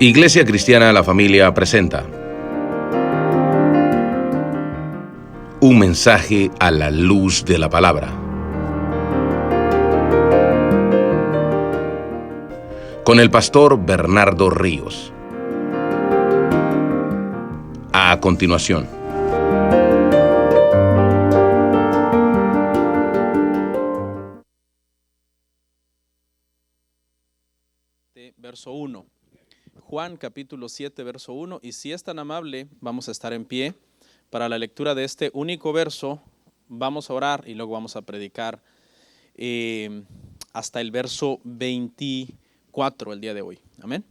Iglesia Cristiana La Familia presenta un mensaje a la luz de la palabra, con el pastor Bernardo Ríos. A continuación. Verso 1. Juan capítulo 7, verso 1. Y si es tan amable, vamos a estar en pie para la lectura de este único verso. Vamos a orar y luego vamos a predicar hasta el verso 24 el día de hoy. Amén.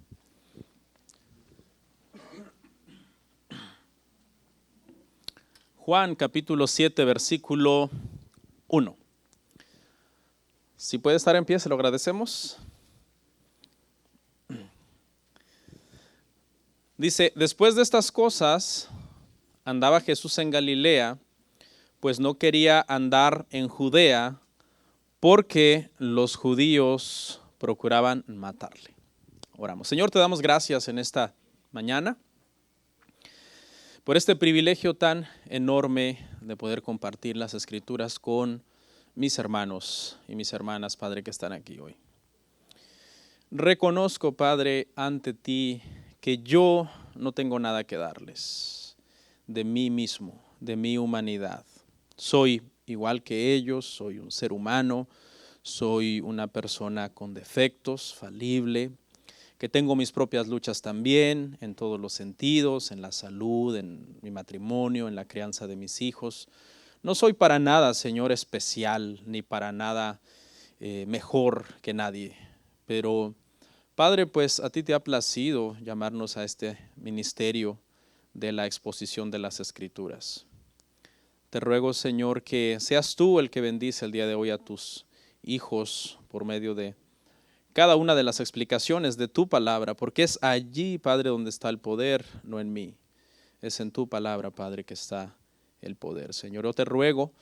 Juan capítulo 7, versículo 1. Si puede estar en pie, se lo agradecemos. Dice, después de estas cosas, andaba Jesús en Galilea, pues no quería andar en Judea, porque los judíos procuraban matarle. Oramos. Señor, te damos gracias en esta mañana por este privilegio tan enorme de poder compartir las Escrituras con mis hermanos y mis hermanas, Padre, que están aquí hoy. Reconozco, Padre, ante ti que yo no tengo nada que darles de mí mismo, de mi humanidad. Soy igual que ellos, soy un ser humano, soy una persona con defectos, falible, que tengo mis propias luchas también en todos los sentidos, en la salud, en mi matrimonio, en la crianza de mis hijos. No soy para nada, Señor, especial, ni para nada mejor que nadie, pero Padre, pues a ti te ha placido llamarnos a este ministerio de la exposición de las Escrituras. Te ruego, Señor, que seas tú el que bendice el día de hoy a tus hijos por medio de cada una de las explicaciones de tu palabra, porque es allí, Padre, donde está el poder, no en mí. Es en tu palabra, Padre, que está el poder. Señor, yo te ruego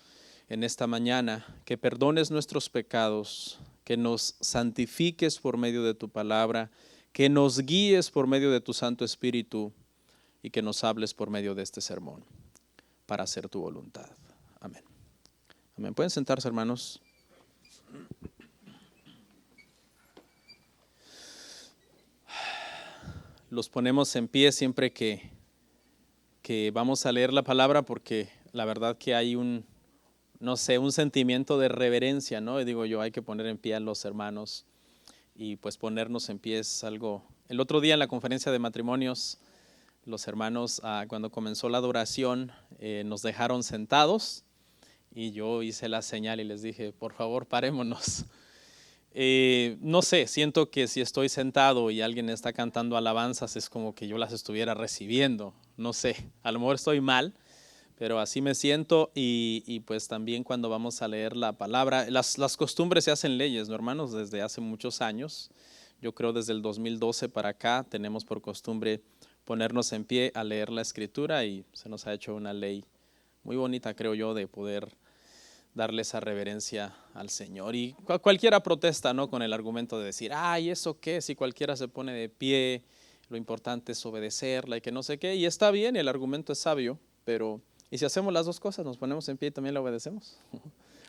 en esta mañana que perdones nuestros pecados, que nos santifiques por medio de tu palabra, que nos guíes por medio de tu Santo Espíritu y que nos hables por medio de este sermón para hacer tu voluntad. Amén. Amén. ¿Pueden sentarse, hermanos? Los ponemos en pie siempre que vamos a leer la palabra porque la verdad que hay un sentimiento de reverencia, ¿no? Y digo yo, hay que poner en pie a los hermanos y pues ponernos en pie es algo. El otro día en la conferencia de matrimonios, los hermanos cuando comenzó la adoración nos dejaron sentados y yo hice la señal y les dije, por favor, parémonos. No sé, siento que si estoy sentado y alguien está cantando alabanzas es como que yo las estuviera recibiendo, no sé, a lo mejor estoy mal, pero así me siento y pues también cuando vamos a leer la palabra, las costumbres se hacen leyes, ¿no, hermanos? Desde hace muchos años, yo creo desde el 2012 para acá tenemos por costumbre ponernos en pie a leer la Escritura y se nos ha hecho una ley muy bonita, creo yo, de poder darle esa reverencia al Señor. Y cualquiera protesta, ¿no? Con el argumento de decir, ay, ¿eso qué? Si cualquiera se pone de pie, lo importante es obedecerla y que no sé qué, y está bien, el argumento es sabio, pero ¿y si hacemos las dos cosas? ¿Nos ponemos en pie y también la obedecemos?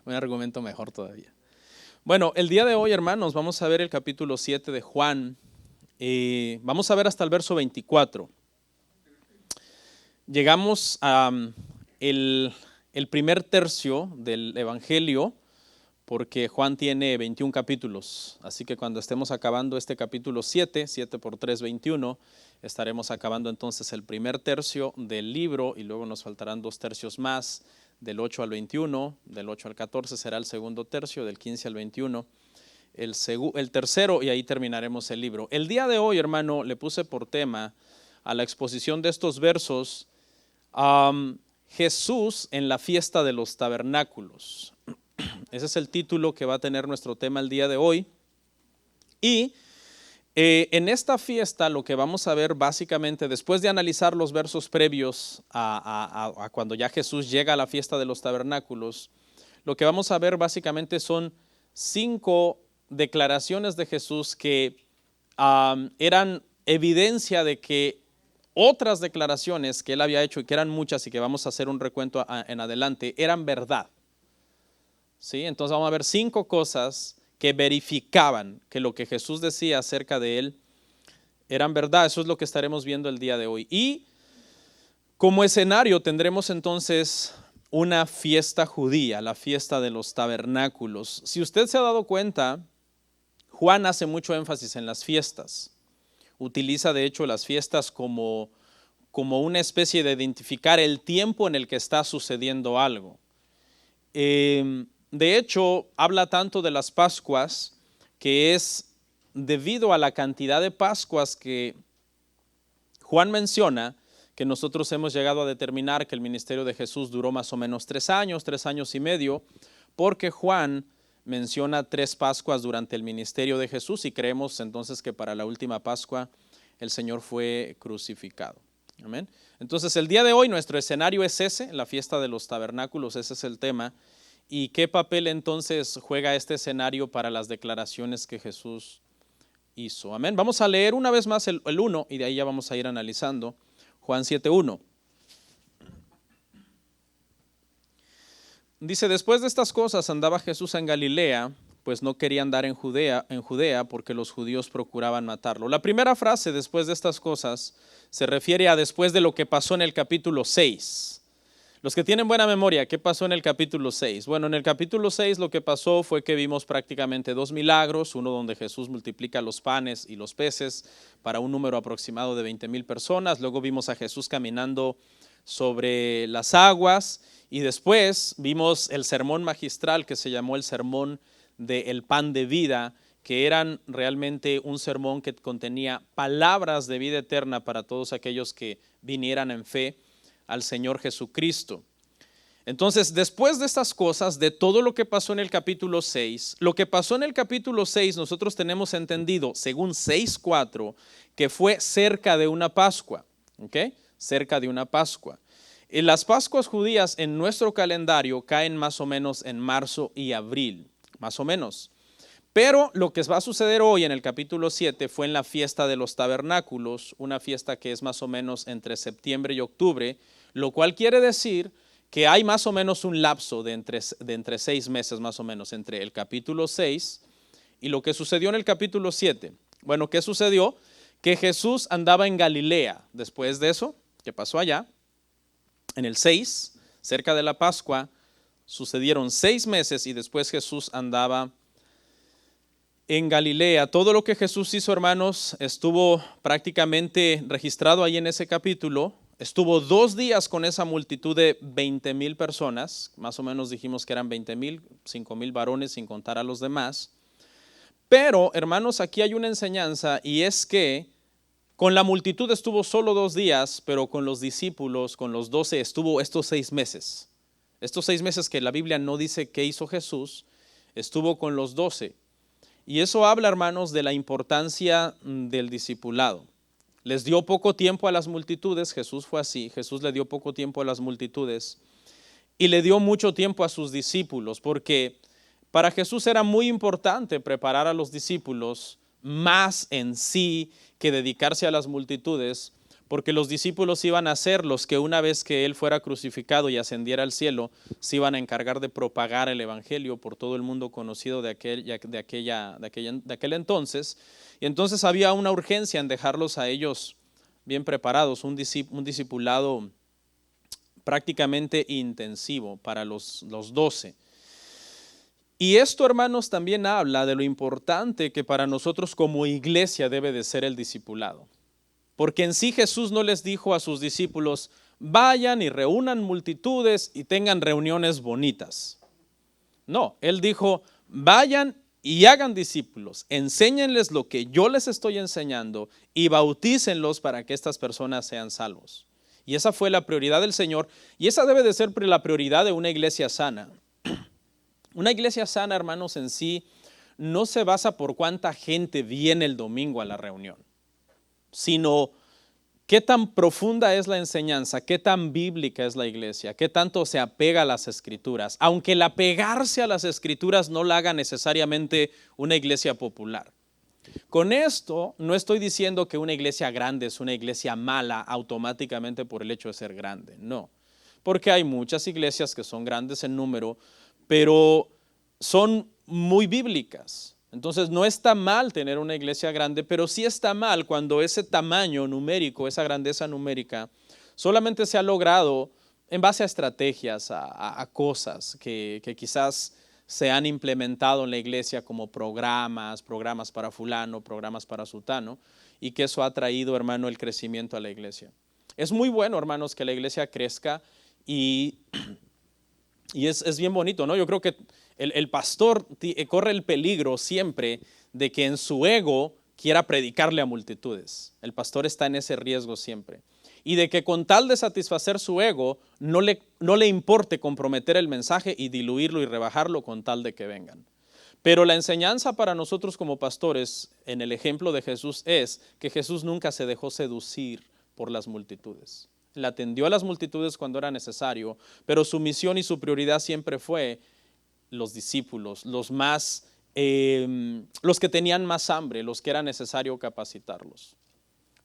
Un argumento mejor todavía. Bueno, el día de hoy, hermanos, vamos a ver el capítulo 7 de Juan. Vamos a ver hasta el verso 24. Llegamos a el primer tercio del Evangelio, porque Juan tiene 21 capítulos, así que cuando estemos acabando este capítulo 7 por 3, 21, estaremos acabando entonces el primer tercio del libro y luego nos faltarán 2 tercios más, del 8 al 21, del 8 al 14 será el segundo tercio, del 15 al 21, el tercero y ahí terminaremos el libro. El día de hoy, hermano, le puse por tema a la exposición de estos versos Jesús en la fiesta de los tabernáculos. Ese es el título que va a tener nuestro tema el día de hoy. Y en esta fiesta lo que vamos a ver básicamente, después de analizar los versos previos a cuando ya Jesús llega a la fiesta de los tabernáculos, lo que vamos a ver básicamente son 5 declaraciones de Jesús que eran evidencia de que otras declaraciones que él había hecho, y que eran muchas y que vamos a hacer un recuento en adelante, eran verdad. ¿Sí? Entonces vamos a ver 5 cosas que verificaban que lo que Jesús decía acerca de él eran verdad. Eso es lo que estaremos viendo el día de hoy. Y como escenario tendremos entonces una fiesta judía, la fiesta de los tabernáculos. Si usted se ha dado cuenta, Juan hace mucho énfasis en las fiestas. Utiliza de hecho las fiestas como una especie de identificar el tiempo en el que está sucediendo algo. De hecho, habla tanto de las Pascuas que es debido a la cantidad de Pascuas que Juan menciona, que nosotros hemos llegado a determinar que el ministerio de Jesús duró más o menos 3 años y medio, porque Juan menciona 3 Pascuas durante el ministerio de Jesús y creemos entonces que para la última Pascua el Señor fue crucificado. Amén. Entonces el día de hoy nuestro escenario es ese, la fiesta de los tabernáculos, ese es el tema. ¿Y qué papel entonces juega este escenario para las declaraciones que Jesús hizo? Amén. Vamos a leer una vez más el 1 y de ahí ya vamos a ir analizando. Juan 7:1. Dice, después de estas cosas andaba Jesús en Galilea, pues no quería andar en Judea porque los judíos procuraban matarlo. La primera frase, después de estas cosas, se refiere a después de lo que pasó en el capítulo 6. Los que tienen buena memoria, ¿qué pasó en el capítulo 6? Bueno, en el capítulo 6 lo que pasó fue que vimos prácticamente 2 milagros, uno donde Jesús multiplica los panes y los peces para un número aproximado de 20,000 personas, luego vimos a Jesús caminando sobre las aguas y después vimos el sermón magistral que se llamó el sermón del pan de vida, que eran realmente un sermón que contenía palabras de vida eterna para todos aquellos que vinieran en fe al Señor Jesucristo. Entonces, después de estas cosas, de todo lo que pasó en el capítulo 6, lo que pasó en el capítulo 6, nosotros tenemos entendido, según 6:4, que fue cerca de una Pascua, ¿ok? Cerca de una Pascua. Las Pascuas judías en nuestro calendario caen más o menos en marzo y abril, más o menos. Pero lo que va a suceder hoy en el capítulo 7 fue en la fiesta de los tabernáculos, una fiesta que es más o menos entre septiembre y octubre, lo cual quiere decir que hay más o menos un lapso de entre 6 meses más o menos entre el capítulo 6 y lo que sucedió en el capítulo 7. Bueno, ¿qué sucedió? Que Jesús andaba en Galilea. Después de eso, ¿qué pasó allá? En el 6, cerca de la Pascua, sucedieron 6 meses y después Jesús andaba en Galilea. Todo lo que Jesús hizo, hermanos, estuvo prácticamente registrado ahí en ese capítulo. Estuvo 2 días con esa multitud de 20,000 personas, más o menos dijimos que eran 20,000, 5,000 varones sin contar a los demás. Pero, hermanos, aquí hay una enseñanza y es que con la multitud estuvo solo 2 días, pero con los discípulos, con los 12, estuvo estos 6 meses. Estos 6 meses que la Biblia no dice qué hizo Jesús, estuvo con los 12. Y eso habla, hermanos, de la importancia del discipulado. Les dio poco tiempo a las multitudes, Jesús fue así, Jesús le dio poco tiempo a las multitudes y le dio mucho tiempo a sus discípulos, porque para Jesús era muy importante preparar a los discípulos más en sí que dedicarse a las multitudes, porque los discípulos iban a ser los que una vez que Él fuera crucificado y ascendiera al cielo, se iban a encargar de propagar el evangelio por todo el mundo conocido de aquel entonces. Y entonces había una urgencia en dejarlos a ellos bien preparados, un discipulado prácticamente intensivo para los 12. Y esto, hermanos, también habla de lo importante que para nosotros como iglesia debe de ser el discipulado. Porque en sí Jesús no les dijo a sus discípulos, vayan y reúnan multitudes y tengan reuniones bonitas. No, Él dijo, vayan y hagan discípulos, enséñenles lo que yo les estoy enseñando y bautícenlos para que estas personas sean salvos. Y esa fue la prioridad del Señor y esa debe de ser la prioridad de una iglesia sana. Una iglesia sana, hermanos, en sí no se basa por cuánta gente viene el domingo a la reunión, sino qué tan profunda es la enseñanza, qué tan bíblica es la iglesia, qué tanto se apega a las escrituras, aunque el apegarse a las escrituras no la haga necesariamente una iglesia popular. Con esto no estoy diciendo que una iglesia grande es una iglesia mala automáticamente por el hecho de ser grande, no. Porque hay muchas iglesias que son grandes en número, pero son muy bíblicas. Entonces no está mal tener una iglesia grande, pero sí está mal cuando ese tamaño numérico, esa grandeza numérica, solamente se ha logrado en base a estrategias, a cosas que quizás se han implementado en la iglesia como programas para fulano, programas para sutano, y que eso ha traído, hermano, el crecimiento a la iglesia. Es muy bueno, hermanos, que la iglesia crezca y es bien bonito, ¿no? Yo creo que el pastor corre el peligro siempre de que en su ego quiera predicarle a multitudes. El pastor está en ese riesgo siempre. Y de que con tal de satisfacer su ego, no le importe comprometer el mensaje y diluirlo y rebajarlo con tal de que vengan. Pero la enseñanza para nosotros como pastores, en el ejemplo de Jesús, es que Jesús nunca se dejó seducir por las multitudes. Él atendió a las multitudes cuando era necesario, pero su misión y su prioridad siempre fue los discípulos, los que tenían más hambre, los que era necesario capacitarlos.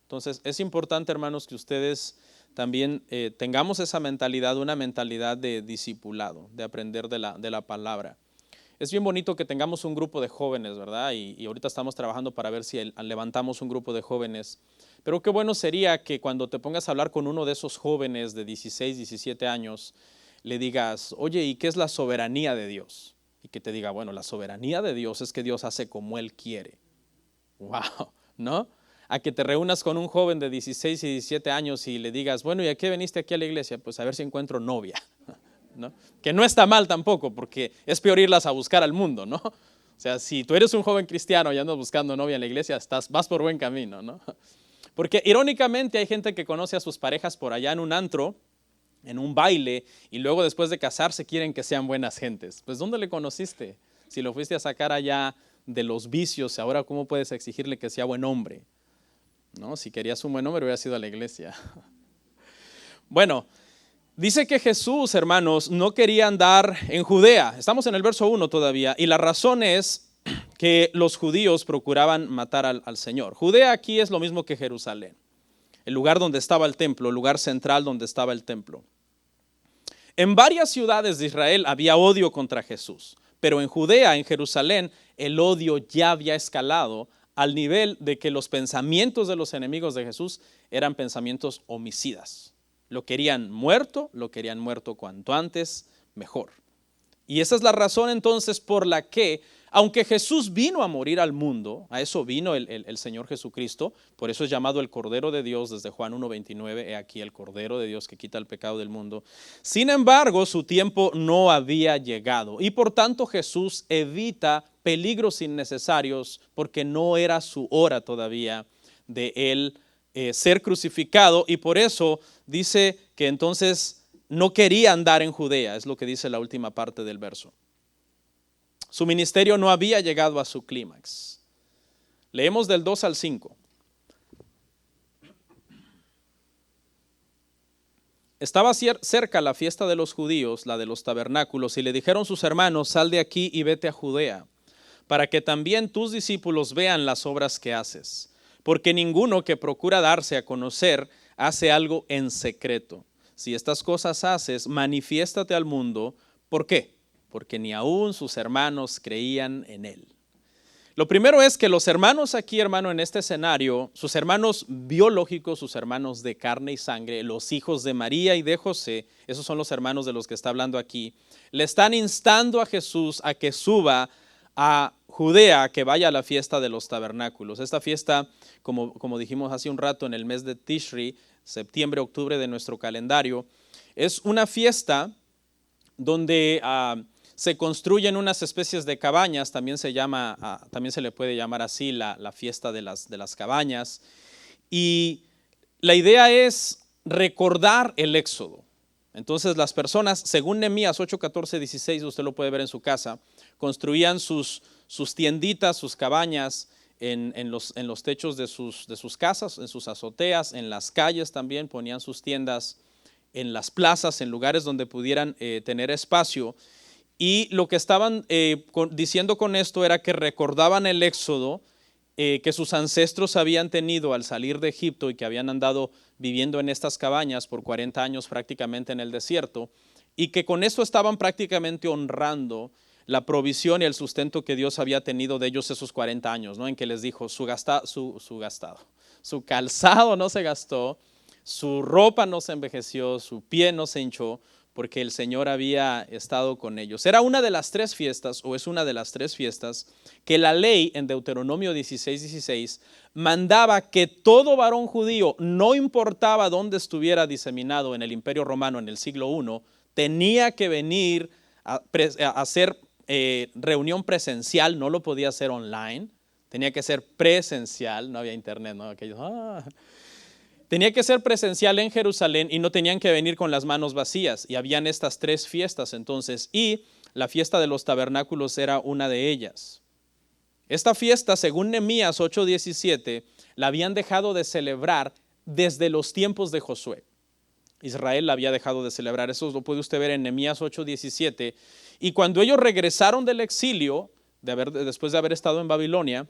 Entonces es importante, hermanos, que ustedes también tengamos esa mentalidad, una mentalidad de discipulado, de aprender de la palabra. Es bien bonito que tengamos un grupo de jóvenes, ¿verdad? Y ahorita estamos trabajando para ver si levantamos un grupo de jóvenes. Pero qué bueno sería que cuando te pongas a hablar con uno de esos jóvenes de 16, 17 años, le digas, oye, ¿y qué es la soberanía de Dios? Y que te diga, bueno, la soberanía de Dios es que Dios hace como Él quiere. ¡Wow! ¿No? A que te reúnas con un joven de 16 y 17 años y le digas, bueno, ¿y a qué viniste aquí a la iglesia? Pues a ver si encuentro novia, ¿no? Que no está mal tampoco, porque es peor irlas a buscar al mundo, ¿no? O sea, si tú eres un joven cristiano y andas buscando novia en la iglesia, vas por buen camino, ¿no? Porque irónicamente hay gente que conoce a sus parejas por allá en un antro, en un baile, y luego después de casarse quieren que sean buenas gentes. Pues ¿dónde le conociste? Si lo fuiste a sacar allá de los vicios, ahora ¿cómo puedes exigirle que sea buen hombre? No, si querías un buen hombre hubieras ido a la iglesia. Bueno, dice que Jesús, hermanos, no quería andar en Judea. Estamos en el verso 1 todavía, y la razón es que los judíos procuraban matar al Señor. Judea aquí es lo mismo que Jerusalén, el lugar donde estaba el templo, el lugar central donde estaba el templo. En varias ciudades de Israel había odio contra Jesús, pero en Judea, en Jerusalén, el odio ya había escalado al nivel de que los pensamientos de los enemigos de Jesús eran pensamientos homicidas. Lo querían muerto cuanto antes, mejor. Y esa es la razón entonces por la que, aunque Jesús vino a morir al mundo, a eso vino el Señor Jesucristo, por eso es llamado el Cordero de Dios desde Juan 1:29, he aquí el Cordero de Dios que quita el pecado del mundo. Sin embargo, su tiempo no había llegado y por tanto Jesús evita peligros innecesarios porque no era su hora todavía de él ser crucificado, y por eso dice que entonces no quería andar en Judea, es lo que dice la última parte del verso. Su ministerio no había llegado a su clímax. Leemos del 2 al 5. Estaba cerca la fiesta de los judíos, la de los tabernáculos, y le dijeron sus hermanos, sal de aquí y vete a Judea, para que también tus discípulos vean las obras que haces. Porque ninguno que procura darse a conocer hace algo en secreto. Si estas cosas haces, manifiéstate al mundo. ¿Por qué? Porque ni aún sus hermanos creían en él. Lo primero es que los hermanos aquí, hermano, en este escenario, sus hermanos biológicos, sus hermanos de carne y sangre, los hijos de María y de José, esos son los hermanos de los que está hablando aquí, le están instando a Jesús a que suba a Judea, que vaya a la fiesta de los tabernáculos. Esta fiesta, como dijimos hace un rato, en el mes de Tishri, septiembre, octubre de nuestro calendario, es una fiesta donde se construyen unas especies de cabañas, también se le puede llamar así la fiesta de las cabañas, y la idea es recordar el éxodo. Entonces las personas, según Nehemías 8, 14, 16, usted lo puede ver en su casa, construían sus tienditas, sus cabañas en los techos de sus casas, en sus azoteas, en las calles también ponían sus tiendas, en las plazas, en lugares donde pudieran tener espacio. Y lo que estaban diciendo con esto era que recordaban el éxodo que sus ancestros habían tenido al salir de Egipto y que habían andado viviendo en estas cabañas por 40 años prácticamente en el desierto, y que con eso estaban prácticamente honrando la provisión y el sustento que Dios había tenido de ellos esos 40 años, ¿no? En que les dijo, su calzado no se gastó, su ropa no se envejeció, su pie no se hinchó, porque el Señor había estado con ellos. Era una de las tres fiestas, o es una de las tres fiestas, que la ley en Deuteronomio 16:16 mandaba que todo varón judío, no importaba dónde estuviera diseminado en el Imperio Romano en el siglo I, tenía que venir a hacer reunión presencial, no lo podía hacer online, tenía que ser presencial, no había internet, ¿no? Aquellos, tenía que ser presencial en Jerusalén y no tenían que venir con las manos vacías. Y habían estas tres fiestas entonces, y la fiesta de los tabernáculos era una de ellas. Esta fiesta, según Nehemías 8:17, la habían dejado de celebrar desde los tiempos de Josué. Israel la había dejado de celebrar. Eso lo puede usted ver en Nehemías 8:17. Y cuando ellos regresaron del exilio, después de haber estado en Babilonia,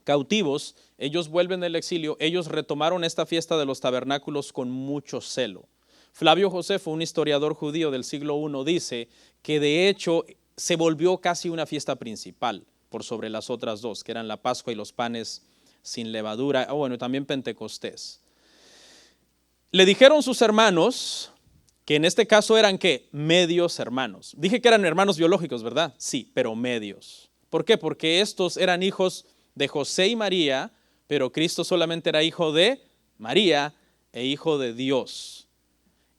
cautivos, ellos vuelven del exilio, ellos retomaron esta fiesta de los tabernáculos con mucho celo. Flavio Josefo, un historiador judío del siglo I, dice que de hecho se volvió casi una fiesta principal por sobre las otras dos, que eran la Pascua y los panes sin levadura, bueno, también Pentecostés. Le dijeron sus hermanos, que en este caso eran ¿qué? Medios hermanos. Dije que eran hermanos biológicos, ¿verdad? Sí, pero medios. ¿Por qué? Porque estos eran hijos de José y María, pero Cristo solamente era hijo de María e hijo de Dios.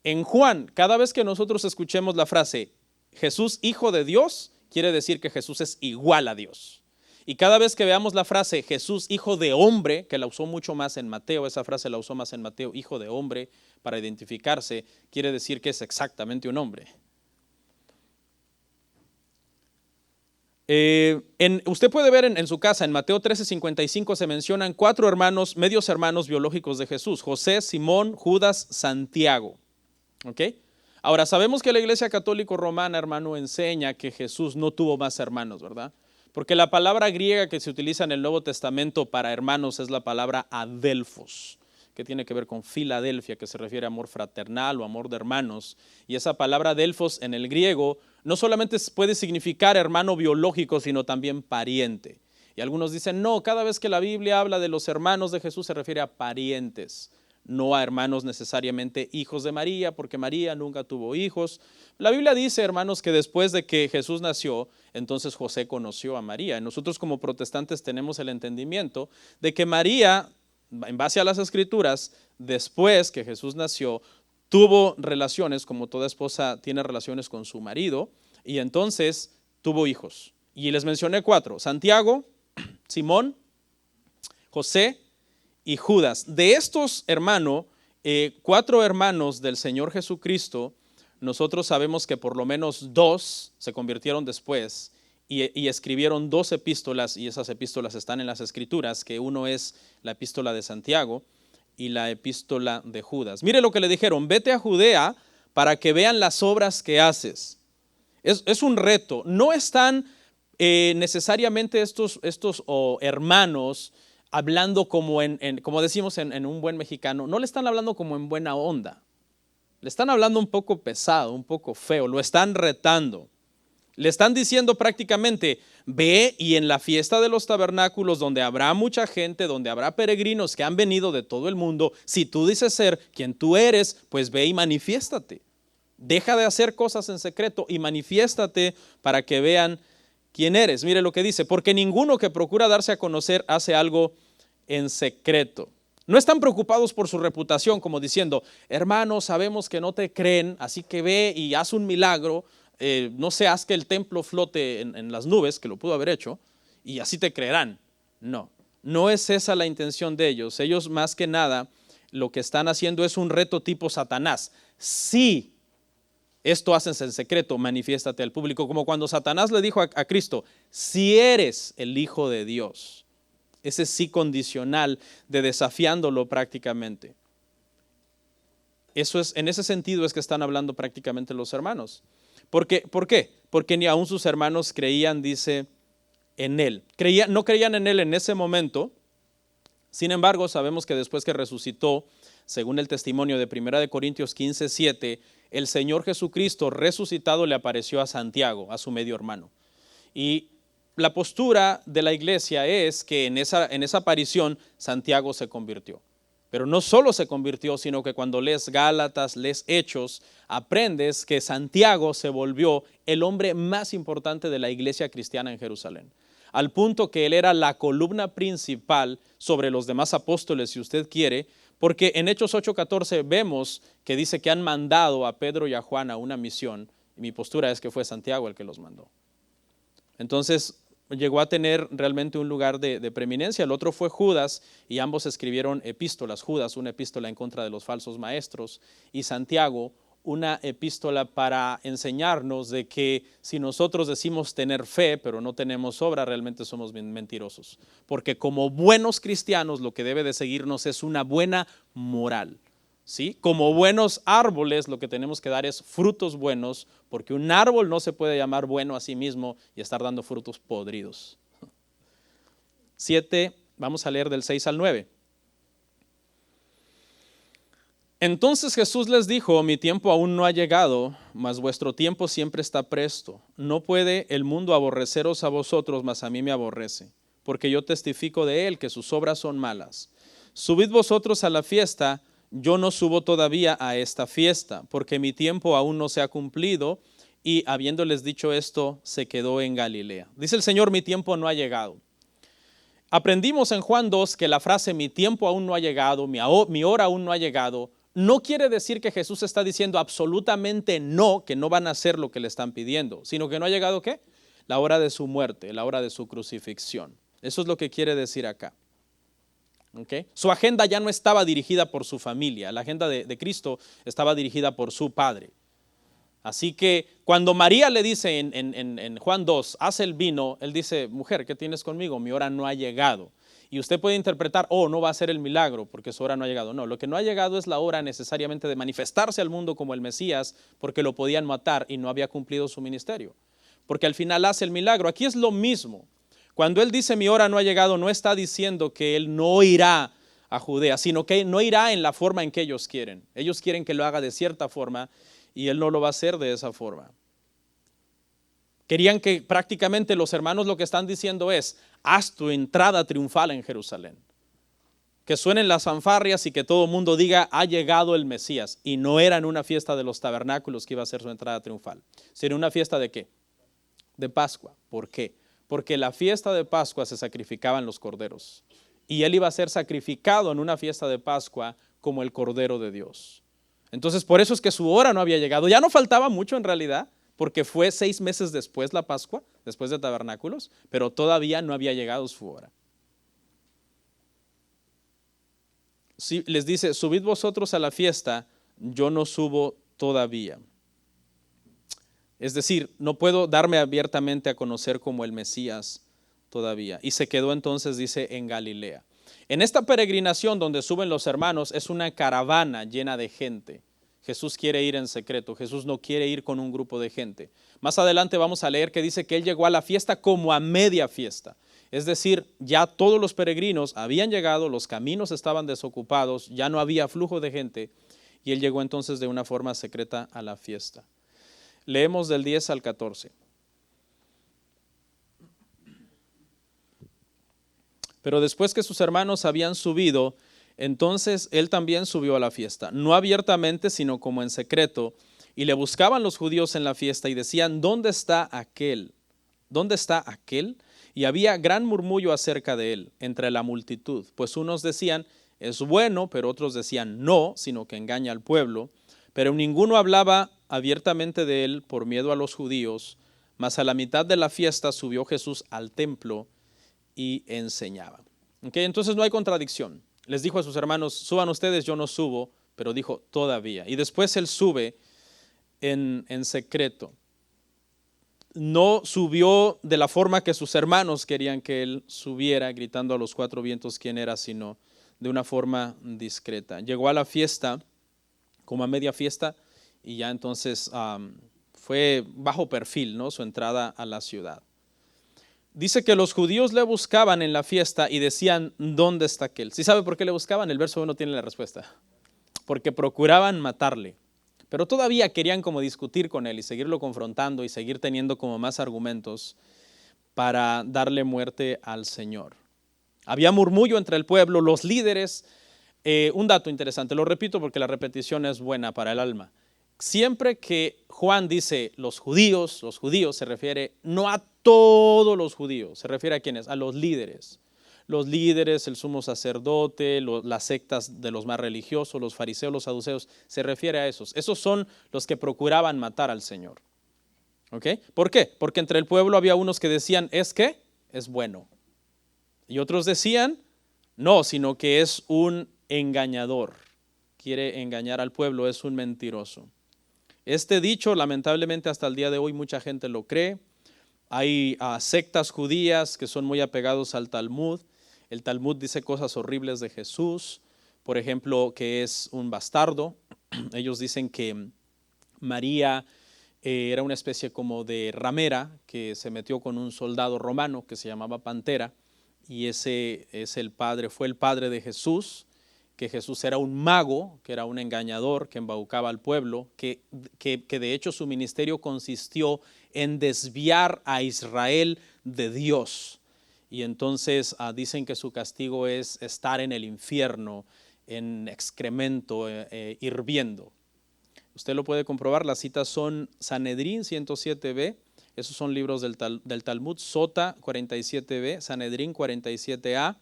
En Juan, cada vez que nosotros escuchemos la frase Jesús hijo de Dios, quiere decir que Jesús es igual a Dios. Y cada vez que veamos la frase Jesús hijo de hombre, que la usó mucho más en Mateo, esa frase la usó más en Mateo, hijo de hombre, para identificarse, quiere decir que es exactamente un hombre. Usted puede ver en su casa, en Mateo 13:55 se mencionan 4 hermanos, medios hermanos biológicos de Jesús: José, Simón, Judas, Santiago. ¿Ok? Ahora, sabemos que la Iglesia Católica Romana, hermano, enseña que Jesús no tuvo más hermanos, ¿verdad? Porque la palabra griega que se utiliza en el Nuevo Testamento para hermanos es la palabra adelphos, que tiene que ver con Filadelfia, que se refiere a amor fraternal o amor de hermanos. Y esa palabra adelphos en el griego no solamente puede significar hermano biológico, sino también pariente. Y algunos dicen, no, cada vez que la Biblia habla de los hermanos de Jesús se refiere a parientes, no a hermanos necesariamente hijos de María, porque María nunca tuvo hijos. La Biblia dice, hermanos, que después de que Jesús nació, entonces José conoció a María. Y nosotros como protestantes tenemos el entendimiento de que María, en base a las Escrituras, después que Jesús nació, tuvo relaciones, como toda esposa tiene relaciones con su marido, y entonces tuvo hijos. Y les mencioné 4, Santiago, Simón, José y Judas. De estos hermanos, 4 hermanos del Señor Jesucristo, nosotros sabemos que por lo menos 2 se convirtieron después y escribieron 2 epístolas, y esas epístolas están en las Escrituras, que uno es la epístola de Santiago y la epístola de Judas. Mire lo que le dijeron: vete a Judea para que vean las obras que haces. Es un reto. No están necesariamente estos hermanos hablando como como decimos en un buen mexicano, no le están hablando como en buena onda. Le están hablando un poco pesado, un poco feo, lo están retando. Le están diciendo prácticamente, ve y en la fiesta de los tabernáculos, donde habrá mucha gente, donde habrá peregrinos que han venido de todo el mundo, si tú dices ser quien tú eres, pues ve y manifiéstate. Deja de hacer cosas en secreto y manifiéstate para que vean quién eres. Mire lo que dice: porque ninguno que procura darse a conocer hace algo en secreto. No están preocupados por su reputación, como diciendo, hermano, sabemos que no te creen, así que ve y haz un milagro. No sé, haz que el templo flote en las nubes, que lo pudo haber hecho, y así te creerán. No, no es esa la intención de ellos. Ellos más que nada lo que están haciendo es un reto tipo Satanás. Si esto haces en secreto, manifiéstate al público, como cuando Satanás le dijo a Cristo, si eres el Hijo de Dios. Ese sí condicional de desafiándolo prácticamente. Eso es, en ese sentido es que están hablando prácticamente los hermanos. ¿Por qué? Porque ni aún sus hermanos creían, dice, en él. No creían en él en ese momento. Sin embargo, sabemos que después que resucitó, según el testimonio de 1 Corintios 15:7, el Señor Jesucristo resucitado le apareció a Santiago, a su medio hermano. Y la postura de la iglesia es que en esa aparición Santiago se convirtió. Pero no solo se convirtió, sino que cuando lees Gálatas, lees Hechos, aprendes que Santiago se volvió el hombre más importante de la iglesia cristiana en Jerusalén. Al punto que él era la columna principal sobre los demás apóstoles, si usted quiere, porque en Hechos 8:14 vemos que dice que han mandado a Pedro y a Juan a una misión, y mi postura es que fue Santiago el que los mandó. Entonces llegó a tener realmente un lugar de preeminencia. El otro fue Judas, y ambos escribieron epístolas. Judas, una epístola en contra de los falsos maestros, y Santiago, una epístola para enseñarnos de que si nosotros decimos tener fe, pero no tenemos obra, realmente somos bien mentirosos. Porque como buenos cristianos lo que debe de seguirnos es una buena moral. ¿Sí? Como buenos árboles lo que tenemos que dar es frutos buenos, porque un árbol no se puede llamar bueno a sí mismo y estar dando frutos podridos. 7, vamos a leer del 6 al 9. Entonces Jesús les dijo: mi tiempo aún no ha llegado, mas vuestro tiempo siempre está presto. No puede el mundo aborreceros a vosotros, mas a mí me aborrece, porque yo testifico de él que sus obras son malas. Subid vosotros a la fiesta. Yo no subo todavía a esta fiesta, porque mi tiempo aún no se ha cumplido. Y habiéndoles dicho esto, se quedó en Galilea. Dice el Señor: mi tiempo no ha llegado. Aprendimos en Juan 2 que la frase mi tiempo aún no ha llegado, mi hora aún no ha llegado, no quiere decir que Jesús está diciendo absolutamente no, que no van a hacer lo que le están pidiendo, sino que no ha llegado ¿qué? La hora de su muerte, la hora de su crucifixión. Eso es lo que quiere decir acá. ¿Okay? Su agenda ya no estaba dirigida por su familia, la agenda de Cristo estaba dirigida por su Padre. Así que cuando María le dice en Juan 2, haz el vino, él dice: mujer, ¿qué tienes conmigo? Mi hora no ha llegado. Y usted puede interpretar: oh, no va a ser el milagro porque su hora no ha llegado. No, lo que no ha llegado es la hora necesariamente de manifestarse al mundo como el Mesías, porque lo podían matar y no había cumplido su ministerio. Porque al final hace el milagro. Aquí es lo mismo. Cuando él dice mi hora no ha llegado, no está diciendo que él no irá a Judea, sino que no irá en la forma en que ellos quieren. Ellos quieren que lo haga de cierta forma y él no lo va a hacer de esa forma. Querían que prácticamente los hermanos lo que están diciendo es: haz tu entrada triunfal en Jerusalén. Que suenen las fanfarrias y que todo el mundo diga: ha llegado el Mesías. Y no era en una fiesta de los tabernáculos que iba a ser su entrada triunfal, sino una fiesta ¿de qué? De Pascua. ¿Por qué? Porque la fiesta de Pascua se sacrificaban los corderos. Y él iba a ser sacrificado en una fiesta de Pascua como el Cordero de Dios. Entonces por eso es que su hora no había llegado. Ya no faltaba mucho en realidad, porque fue 6 meses después la Pascua, después de tabernáculos, pero todavía no había llegado su hora. Si les dice: subid vosotros a la fiesta, yo no subo todavía. Es decir, no puedo darme abiertamente a conocer como el Mesías todavía. Y se quedó entonces, dice, en Galilea. En esta peregrinación donde suben los hermanos es una caravana llena de gente. Jesús quiere ir en secreto, Jesús no quiere ir con un grupo de gente. Más adelante vamos a leer que dice que él llegó a la fiesta como a media fiesta. Es decir, ya todos los peregrinos habían llegado, los caminos estaban desocupados, ya no había flujo de gente, y él llegó entonces de una forma secreta a la fiesta. Leemos del 10 al 14. Pero después que sus hermanos habían subido, entonces él también subió a la fiesta, no abiertamente, sino como en secreto, y le buscaban los judíos en la fiesta y decían: ¿dónde está aquel? ¿Dónde está aquel? Y había gran murmullo acerca de él entre la multitud, pues unos decían: es bueno, pero otros decían: no, sino que engaña al pueblo. Pero ninguno hablaba abiertamente de él por miedo a los judíos, mas a la mitad de la fiesta subió Jesús al templo y enseñaba. ¿Okay? Entonces no hay contradicción. Les dijo a sus hermanos: suban ustedes, yo no subo, pero dijo todavía. Y después él sube en secreto. No subió de la forma que sus hermanos querían que él subiera, gritando a los 4 vientos quién era, sino de una forma discreta. Llegó a la fiesta como a media fiesta y ya entonces fue bajo perfil, ¿no?, su entrada a la ciudad. Dice que los judíos le buscaban en la fiesta y decían, ¿dónde está aquel? ¿Sí sabe por qué le buscaban? El verso 1 tiene la respuesta. Porque procuraban matarle. Pero todavía querían como discutir con él y seguirlo confrontando y seguir teniendo como más argumentos para darle muerte al Señor. Había murmullo entre el pueblo, los líderes. Un dato interesante, lo repito porque la repetición es buena para el alma. Siempre que Juan dice los judíos se refiere no a todos los judíos, se refiere a quiénes, a los líderes. Los líderes, el sumo sacerdote, las sectas de los más religiosos, los fariseos, los saduceos, se refiere a esos. Esos son los que procuraban matar al Señor. ¿Ok? ¿Por qué? Porque entre el pueblo había unos que decían, ¿es qué? Es bueno. Y otros decían, no, sino que es un engañador. Quiere engañar al pueblo, es un mentiroso. Este dicho, lamentablemente, hasta el día de hoy mucha gente lo cree. Hay sectas judías que son muy apegados al Talmud. El Talmud dice cosas horribles de Jesús. Por ejemplo, que es un bastardo. Ellos dicen que María era una especie como de ramera que se metió con un soldado romano que se llamaba Pantera. Y ese es fue el padre de Jesús. Que Jesús era un mago, que era un engañador, que embaucaba al pueblo, que de hecho su ministerio consistió en desviar a Israel de Dios. Y entonces dicen que su castigo es estar en el infierno, en excremento, hirviendo. Usted lo puede comprobar, las citas son Sanedrín 107b, esos son libros del Talmud, Sota 47b, Sanedrín 47a,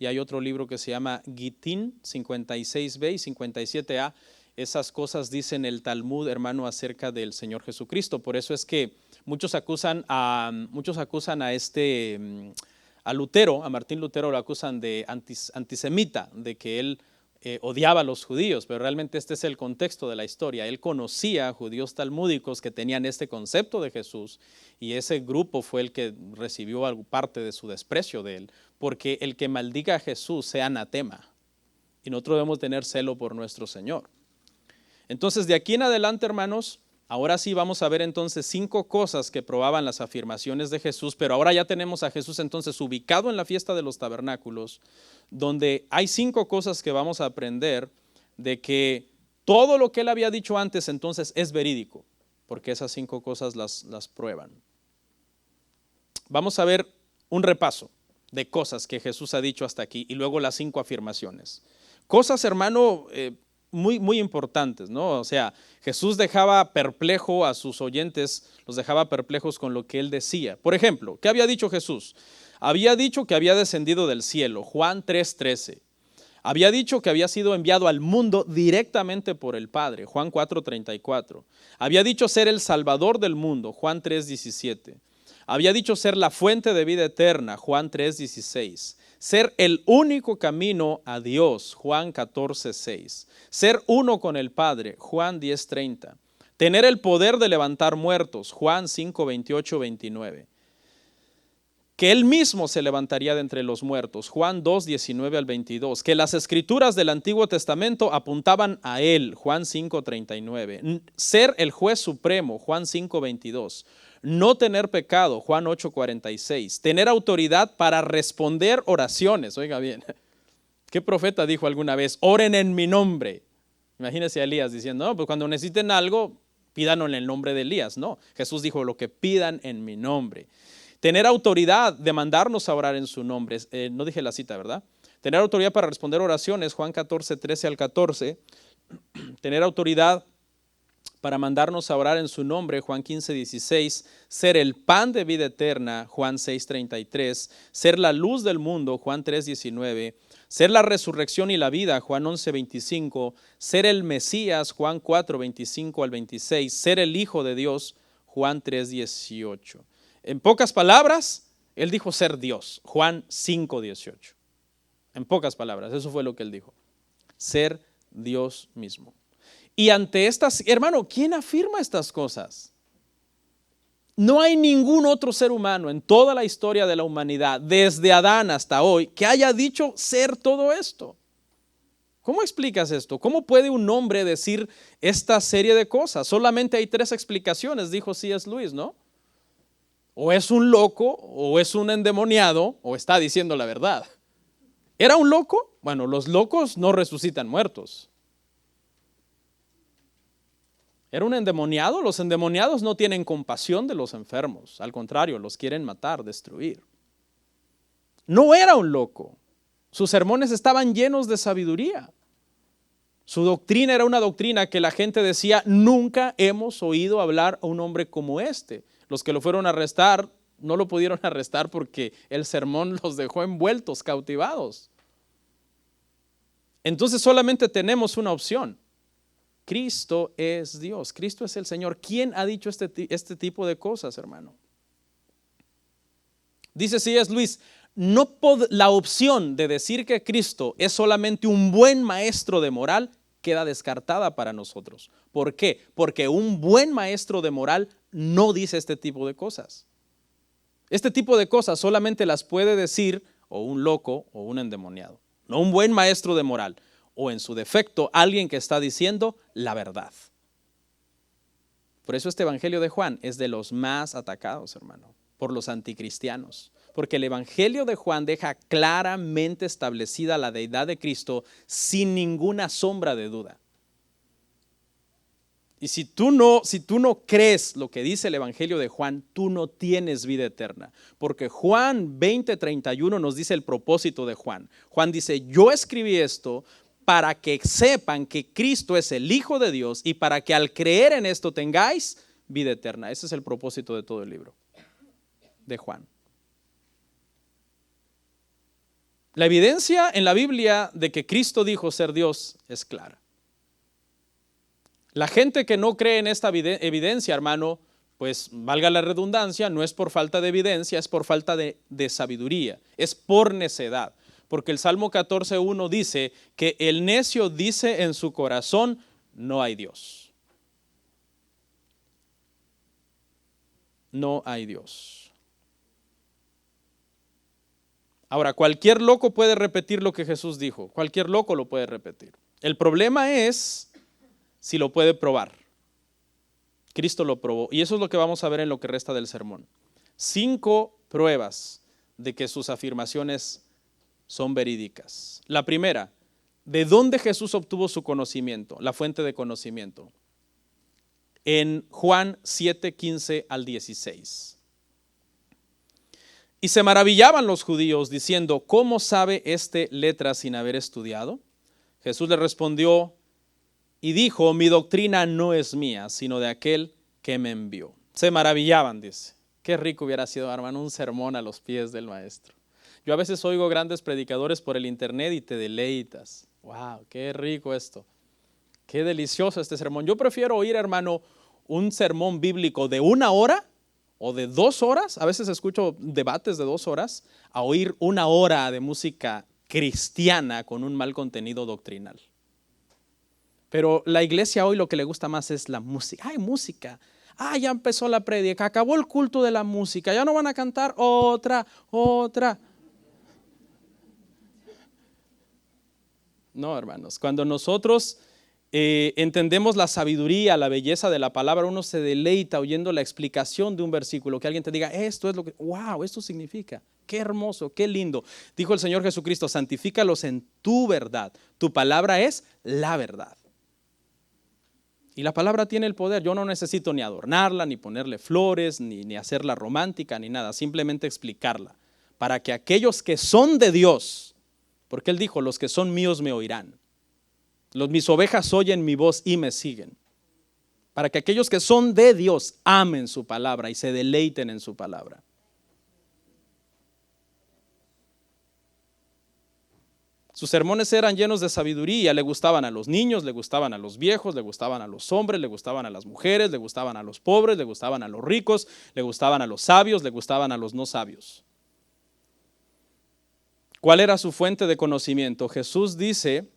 y hay otro libro que se llama Gitín 56b y 57a. Esas cosas dicen el Talmud, hermano, acerca del Señor Jesucristo. Por eso es que muchos acusan a Lutero, a Martín Lutero lo acusan de antisemita, de que él odiaba a los judíos, pero realmente este es el contexto de la historia. Él conocía a judíos talmúdicos que tenían este concepto de Jesús y ese grupo fue el que recibió parte de su desprecio de él, porque el que maldiga a Jesús sea anatema y nosotros debemos tener celo por nuestro Señor. Entonces, de aquí en adelante, hermanos, ahora sí vamos a ver entonces 5 cosas que probaban las afirmaciones de Jesús, pero ahora ya tenemos a Jesús entonces ubicado en la fiesta de los tabernáculos, donde hay 5 cosas que vamos a aprender de que todo lo que él había dicho antes entonces es verídico, porque esas 5 cosas las prueban. Vamos a ver un repaso de cosas que Jesús ha dicho hasta aquí y luego las 5 afirmaciones. Cosas, hermano, muy importantes, ¿no? O sea, Jesús dejaba perplejo a sus oyentes, los dejaba perplejos con lo que él decía. Por ejemplo, ¿qué había dicho Jesús? Había dicho que había descendido del cielo, Juan 3:13. Había dicho que había sido enviado al mundo directamente por el Padre, Juan 4:34. Había dicho ser el Salvador del mundo, Juan 3:17. Había dicho ser la fuente de vida eterna, Juan 3:16. Ser el único camino a Dios, Juan 14:6. Ser uno con el Padre, Juan 10:30. Tener el poder de levantar muertos, Juan 5:28-29. Que él mismo se levantaría de entre los muertos, Juan 2:19-22. Que las escrituras del Antiguo Testamento apuntaban a él, Juan 5:39. Ser el juez supremo, Juan 5:22. No tener pecado, Juan 8:46. Tener autoridad para responder oraciones. Oiga bien, ¿qué profeta dijo alguna vez? Oren en mi nombre. Imagínese a Elías diciendo, no, pues cuando necesiten algo, pídanlo en el nombre de Elías. No, Jesús dijo, lo que pidan en mi nombre. Tener autoridad de mandarnos a orar en su nombre. No dije la cita, ¿verdad? Tener autoridad para responder oraciones, Juan 14:13-14. Tener autoridad para mandarnos a orar en su nombre, Juan 15:16, ser el pan de vida eterna, Juan 6:33, ser la luz del mundo, Juan 3:19, ser la resurrección y la vida, Juan 11:25, ser el Mesías, Juan 4:25-26, ser el Hijo de Dios, Juan 3:18. En pocas palabras, él dijo ser Dios, Juan 5:18. En pocas palabras, eso fue lo que él dijo, ser Dios mismo. Y ante estas, hermano, ¿quién afirma estas cosas? No hay ningún otro ser humano en toda la historia de la humanidad, desde Adán hasta hoy, que haya dicho ser todo esto. ¿Cómo explicas esto? ¿Cómo puede un hombre decir esta serie de cosas? Solamente hay 3 explicaciones, dijo C.S. Lewis, ¿no? o es un loco, o es un endemoniado, o está diciendo la verdad. ¿Era un loco? Bueno, los locos no resucitan muertos. ¿Era un endemoniado? Los endemoniados no tienen compasión de los enfermos, al contrario, los quieren matar, destruir. No era un loco. Sus sermones estaban llenos de sabiduría. Su doctrina era una doctrina que la gente decía, nunca hemos oído hablar a un hombre como este. Los que lo fueron a arrestar, no lo pudieron arrestar porque el sermón los dejó envueltos, cautivados. Entonces solamente tenemos una opción. Cristo es Dios, Cristo es el Señor. ¿Quién ha dicho este tipo de cosas, hermano? Dice C.S. Lewis, la opción de decir que Cristo es solamente un buen maestro de moral queda descartada para nosotros. ¿Por qué? Porque un buen maestro de moral no dice este tipo de cosas. Este tipo de cosas solamente las puede decir o un loco o un endemoniado, no un buen maestro de moral, o en su defecto alguien que está diciendo la verdad. Por eso este evangelio de Juan es de los más atacados, hermano, por los anticristianos, porque el evangelio de Juan deja claramente establecida la deidad de Cristo sin ninguna sombra de duda. Y si tú no crees lo que dice el evangelio de Juan, tú no tienes vida eterna, porque Juan 20:31 nos dice el propósito de Juan. Juan dice, yo escribí esto para que sepan que Cristo es el Hijo de Dios y para que al creer en esto tengáis vida eterna. Ese es el propósito de todo el libro de Juan. La evidencia en la Biblia de que Cristo dijo ser Dios es clara. La gente que no cree en esta evidencia, hermano, pues valga la redundancia, no es por falta de evidencia, es por falta de sabiduría, es por necedad. Porque el Salmo 14:1 dice que el necio dice en su corazón, no hay Dios. No hay Dios. Ahora, cualquier loco puede repetir lo que Jesús dijo, cualquier loco lo puede repetir. El problema es si lo puede probar. Cristo lo probó y eso es lo que vamos a ver en lo que resta del sermón. 5 pruebas de que sus afirmaciones son verídicas. La primera, ¿de dónde Jesús obtuvo su conocimiento? La fuente de conocimiento. En Juan 7:15 al 16. Y se maravillaban los judíos diciendo, ¿cómo sabe este letras sin haber estudiado? Jesús le respondió y dijo, mi doctrina no es mía, sino de aquel que me envió. Se maravillaban, dice. Qué rico hubiera sido, hermano, un sermón a los pies del maestro. Yo a veces oigo grandes predicadores por el internet y te deleitas. Wow, qué rico esto. Qué delicioso este sermón. Yo prefiero oír, hermano, un sermón bíblico de 1 hora o de 2 horas. A veces escucho debates de 2 horas a oír 1 hora de música cristiana con un mal contenido doctrinal. Pero la iglesia hoy lo que le gusta más es la música. ¡Ay, música! ¡Ah, ya empezó la prédica! Acabó el culto de la música. Ya no van a cantar otra. No, hermanos. Cuando nosotros entendemos la sabiduría, la belleza de la palabra, uno se deleita oyendo la explicación de un versículo. Que alguien te diga, esto es lo que... ¡Wow! Esto significa. ¡Qué hermoso! ¡Qué lindo! Dijo el Señor Jesucristo, santifícalos en tu verdad. Tu palabra es la verdad. Y la palabra tiene el poder. Yo no necesito ni adornarla, ni ponerle flores, ni hacerla romántica, ni nada. Simplemente explicarla. Para que aquellos que son de Dios, porque Él dijo, los que son míos me oirán. Mis ovejas oyen mi voz y me siguen. Para que aquellos que son de Dios amen su palabra y se deleiten en su palabra. Sus sermones eran llenos de sabiduría, le gustaban a los niños, le gustaban a los viejos, le gustaban a los hombres, le gustaban a las mujeres, le gustaban a los pobres, le gustaban a los ricos, le gustaban a los sabios, le gustaban a los no sabios. ¿Cuál era su fuente de conocimiento? Jesús dicen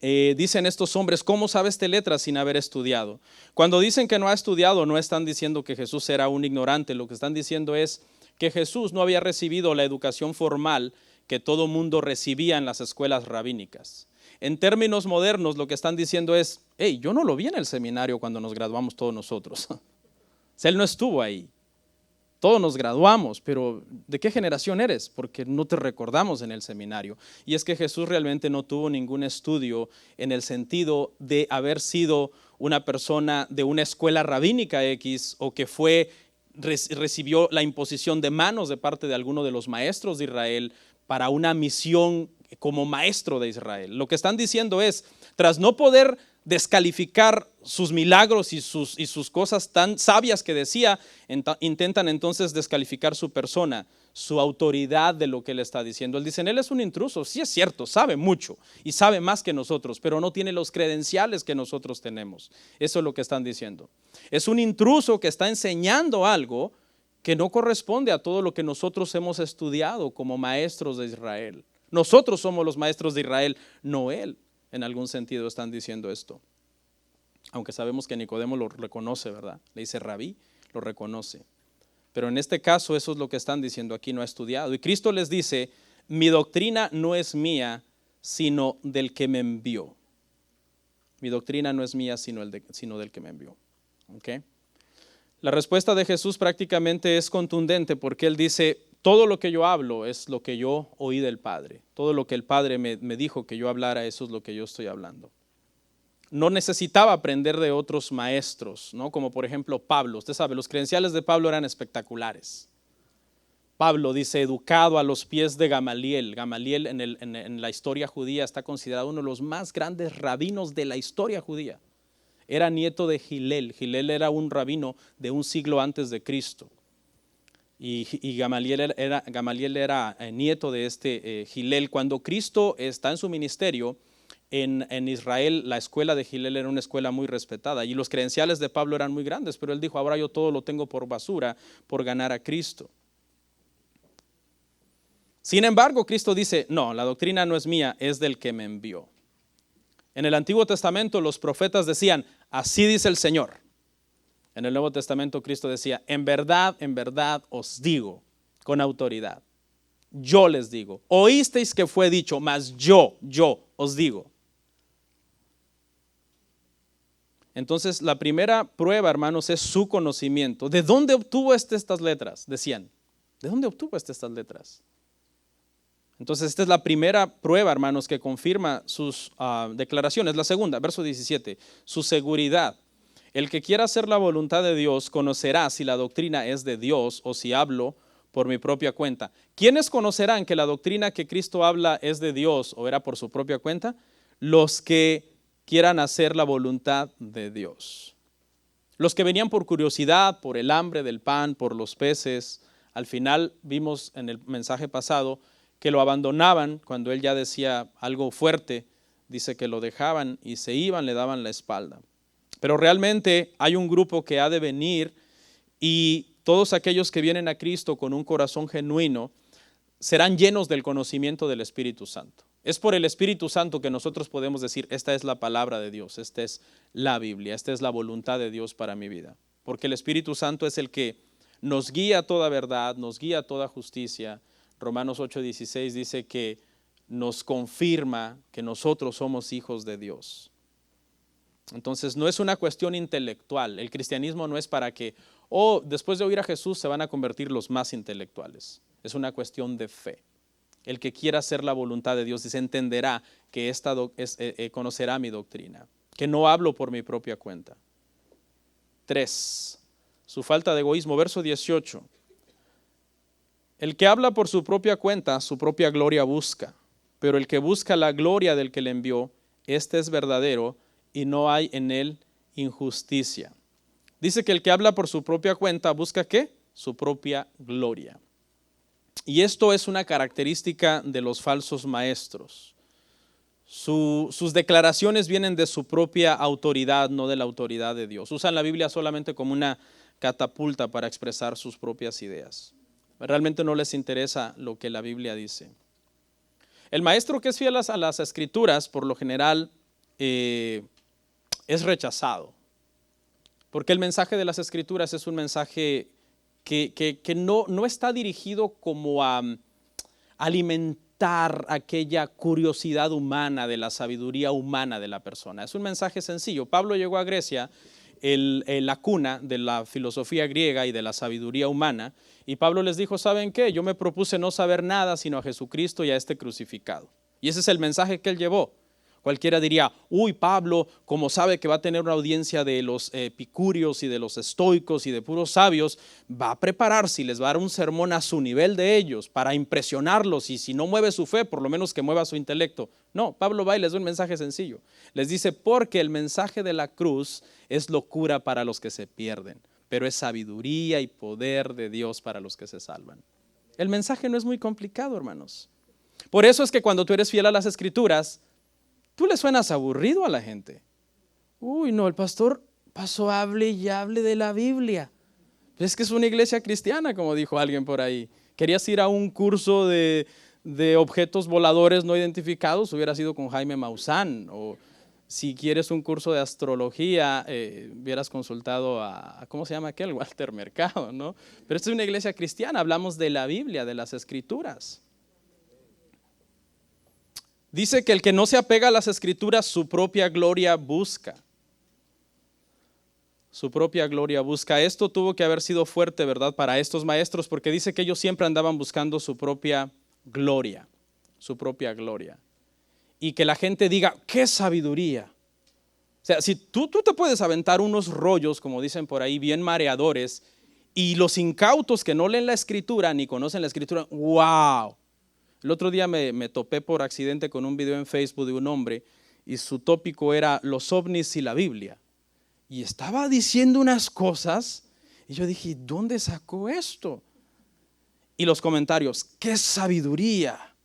estos hombres, ¿cómo sabe este letra sin haber estudiado? Cuando dicen que no ha estudiado, no están diciendo que Jesús era un ignorante, lo que están diciendo es que Jesús no había recibido la educación formal que todo mundo recibía en las escuelas rabínicas. En términos modernos, lo que están diciendo es, yo no lo vi en el seminario cuando nos graduamos todos nosotros. Él no estuvo ahí. todos nos graduamos, pero ¿de qué generación eres? Porque no te recordamos en el seminario. Y es que Jesús realmente no tuvo ningún estudio en el sentido de haber sido una persona de una escuela rabínica X o que recibió la imposición de manos de parte de alguno de los maestros de Israel para una misión como maestro de Israel. Lo que están diciendo es, tras no poder descalificar sus milagros y sus cosas tan sabias que decía, intentan entonces descalificar su persona, su autoridad de lo que él está diciendo. Él dice, él es un intruso, sí es cierto, sabe mucho y sabe más que nosotros, pero no tiene los credenciales que nosotros tenemos. Eso es lo que están diciendo. Es un intruso que está enseñando algo que no corresponde a todo lo que nosotros hemos estudiado como maestros de Israel. Nosotros somos los maestros de Israel, no él. En algún sentido están diciendo esto. Aunque sabemos que Nicodemo lo reconoce, ¿verdad? Le dice rabí, lo reconoce. Pero en este caso eso es lo que están diciendo aquí, no ha estudiado. Y Cristo les dice, mi doctrina no es mía, sino del que me envió. Mi doctrina no es mía, sino del que me envió. ¿Okay? La respuesta de Jesús prácticamente es contundente porque él dice, todo lo que yo hablo es lo que yo oí del Padre. Todo lo que el Padre me dijo que yo hablara, eso es lo que yo estoy hablando. No necesitaba aprender de otros maestros, ¿no? Como por ejemplo Pablo. Usted sabe, los credenciales de Pablo eran espectaculares. Pablo dice, educado a los pies de Gamaliel. Gamaliel en la historia judía está considerado uno de los más grandes rabinos de la historia judía. Era nieto de Gilel. Gilel era un rabino de un siglo antes de Cristo. Y Gamaliel era nieto de este Gilel. Cuando Cristo está en su ministerio en Israel, la escuela de Gilel era una escuela muy respetada y los credenciales de Pablo eran muy grandes, pero él dijo, ahora yo todo lo tengo por basura por ganar a Cristo. Sin embargo, Cristo dice, no, la doctrina no es mía, es del que me envió. En el Antiguo Testamento los profetas decían, así dice el Señor. En el Nuevo Testamento Cristo decía, en verdad os digo, con autoridad, yo les digo, oísteis que fue dicho, mas yo os digo. Entonces la primera prueba, hermanos, es su conocimiento. ¿De dónde obtuvo estas letras? Decían, ¿de dónde obtuvo estas letras? Entonces esta es la primera prueba, hermanos, que confirma sus declaraciones. La segunda, verso 17, su seguridad. El que quiera hacer la voluntad de Dios conocerá si la doctrina es de Dios o si hablo por mi propia cuenta. ¿Quiénes conocerán que la doctrina que Cristo habla es de Dios o era por su propia cuenta? Los que quieran hacer la voluntad de Dios. Los que venían por curiosidad, por el hambre del pan, por los peces. Al final vimos en el mensaje pasado que lo abandonaban cuando él ya decía algo fuerte. Dice que lo dejaban y se iban, le daban la espalda. Pero realmente hay un grupo que ha de venir y todos aquellos que vienen a Cristo con un corazón genuino serán llenos del conocimiento del Espíritu Santo. Es por el Espíritu Santo que nosotros podemos decir, esta es la palabra de Dios, esta es la Biblia, esta es la voluntad de Dios para mi vida. Porque el Espíritu Santo es el que nos guía a toda verdad, nos guía a toda justicia. Romanos 8:16 dice que nos confirma que nosotros somos hijos de Dios. Entonces no es una cuestión intelectual. El cristianismo no es para que, después de oír a Jesús se van a convertir los más intelectuales. Es una cuestión de fe. El que quiera hacer la voluntad de Dios dice, entenderá que conocerá mi doctrina, que no hablo por mi propia cuenta. 3. Su falta de egoísmo, verso 18. El que habla por su propia cuenta, su propia gloria busca, pero el que busca la gloria del que le envió, este es verdadero y no hay en él injusticia. Dice que el que habla por su propia cuenta busca ¿qué? Su propia gloria. Y esto es una característica de los falsos maestros. Sus declaraciones vienen de su propia autoridad, no de la autoridad de Dios. Usan la Biblia solamente como una catapulta para expresar sus propias ideas. Realmente no les interesa lo que la Biblia dice. El maestro que es fiel a las Escrituras, por lo general, es rechazado. Porque el mensaje de las Escrituras es un mensaje que no está dirigido como a alimentar aquella curiosidad humana de la sabiduría humana de la persona. Es un mensaje sencillo. Pablo llegó a Grecia la cuna de la filosofía griega y de la sabiduría humana. Y Pablo les dijo, ¿saben qué? Yo me propuse no saber nada sino a Jesucristo y a este crucificado. Y ese es el mensaje que él llevó. Cualquiera diría, uy, Pablo, como sabe que va a tener una audiencia de los epicúreos y de los estoicos y de puros sabios, va a prepararse y les va a dar un sermón a su nivel de ellos para impresionarlos, y si no mueve su fe, por lo menos que mueva su intelecto. No, Pablo va y les da un mensaje sencillo. Les dice, porque el mensaje de la cruz es locura para los que se pierden, pero es sabiduría y poder de Dios para los que se salvan. El mensaje no es muy complicado, hermanos. Por eso es que cuando tú eres fiel a las Escrituras, tú le suenas aburrido a la gente. Uy, no, el pastor pasó, hable y hable de la Biblia. Es que es una iglesia cristiana, como dijo alguien por ahí. Querías ir a un curso de objetos voladores no identificados, hubieras ido con Jaime Maussan. O si quieres un curso de astrología, hubieras consultado a, ¿cómo se llama aquel? Walter Mercado, ¿no? Pero esta es una iglesia cristiana, hablamos de la Biblia, de las Escrituras. Dice que el que no se apega a las Escrituras, su propia gloria busca. Su propia gloria busca. Esto tuvo que haber sido fuerte, ¿verdad?, para estos maestros, porque dice que ellos siempre andaban buscando su propia gloria. Su propia gloria. Y que la gente diga, ¡qué sabiduría! O sea, si tú te puedes aventar unos rollos, como dicen por ahí, bien mareadores, y los incautos que no leen la Escritura ni conocen la Escritura, ¡wow! El otro día me topé por accidente con un video en Facebook de un hombre y su tópico era los ovnis y la Biblia. Y estaba diciendo unas cosas y yo dije, ¿dónde sacó esto? Y los comentarios, ¡qué sabiduría!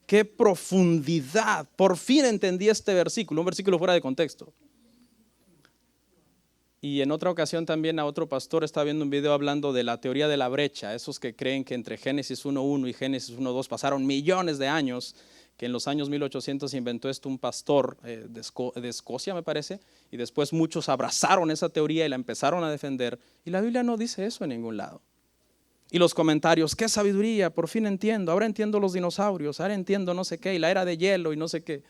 ¡Qué profundidad! Por fin entendí este versículo, un versículo fuera de contexto. Y en otra ocasión también a otro pastor estaba viendo un video hablando de la teoría de la brecha, esos que creen que entre Génesis 1.1 y Génesis 1.2 pasaron millones de años, que en los años 1800 inventó esto un pastor de Escocia, me parece, y después muchos abrazaron esa teoría y la empezaron a defender, y la Biblia no dice eso en ningún lado. Y los comentarios, qué sabiduría, por fin entiendo, ahora entiendo los dinosaurios, ahora entiendo no sé qué, y la era de hielo y no sé qué.